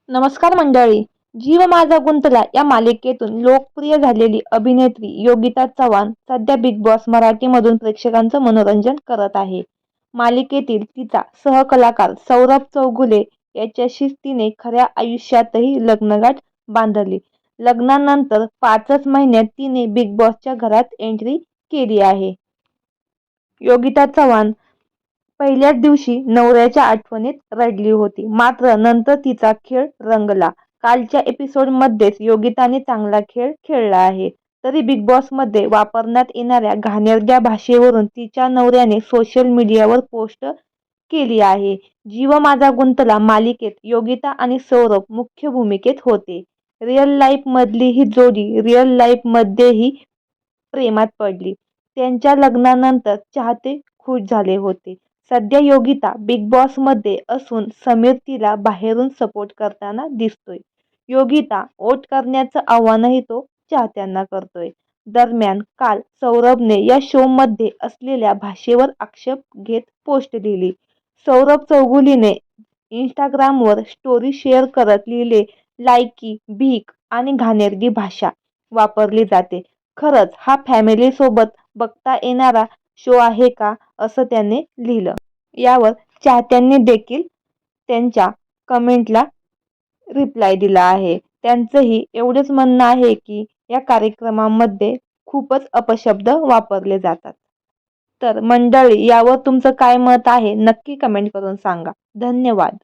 नमस्कार मंडळी. जीव माझा गुंतला या मालिकेतून लोकप्रिय झालेली अभिनेत्री योगिता चव्हाण सध्या बिग बॉस मराठीमधून प्रेक्षकांचं मनोरंजन करत आहे. मालिकेतील तिचा सहकलाकार सौरभ चौगुले याच्याशी तिने खऱ्या आयुष्यातही लग्नगाठ बांधली. लग्नानंतर 5च महिन्यात तिने बिग बॉसच्या घरात एंट्री केली आहे. योगिता चव्हाण पहिल्याच दिवशी नवऱ्याच्या आठवणीत रडली होती, मात्र नंतर तिचा खेळ रंगला. कालच्या एपिसोडमध्येच योगिताने चांगला खेळ खेळला आहे. तरी बिग बॉसमध्ये वापरण्यात येणाऱ्या घाणेरड्या भाषेवरून तिच्या नवऱ्याने सोशल मीडियावर पोस्ट केली आहे. जीव माझा गुंतला मालिकेत योगिता आणि सौरभ मुख्य भूमिकेत होते. रिअल लाईफ मधली ही जोडी रिअल लाईफ मध्येही प्रेमात पडली. त्यांच्या लग्नानंतर चाहते खुश झाले होते. सध्या योगिता बिग बॉसमध्ये असून समीर तिला बाहेरून सपोर्ट करताना दिसतोय. योगिता वोट करण्याचं आव्हानही तो चाहत्यांना करतोय. दरम्यान काल सौरभने या शोमध्ये असलेल्या भाषेवर आक्षेप घेत पोस्ट लिहिली. सौरभ चौगुलीने इंस्टाग्रामवर स्टोरी शेअर करत लिहिले, लायकी, भीक आणि घाणेरडी भाषा वापरली जाते. खरंच हा फॅमिली सोबत बघता येणारा शो आहे का, असं त्याने लिहिलं. यावर चाहत्यांनी देखील त्यांच्या कमेंटला रिप्लाय दिला आहे. त्यांचंही एवढंच म्हणणं आहे की या कार्यक्रमामध्ये खूपच अपशब्द वापरले जातात. तर मंडळी, यावर तुमचं काय मत आहे नक्की कमेंट करून सांगा. धन्यवाद.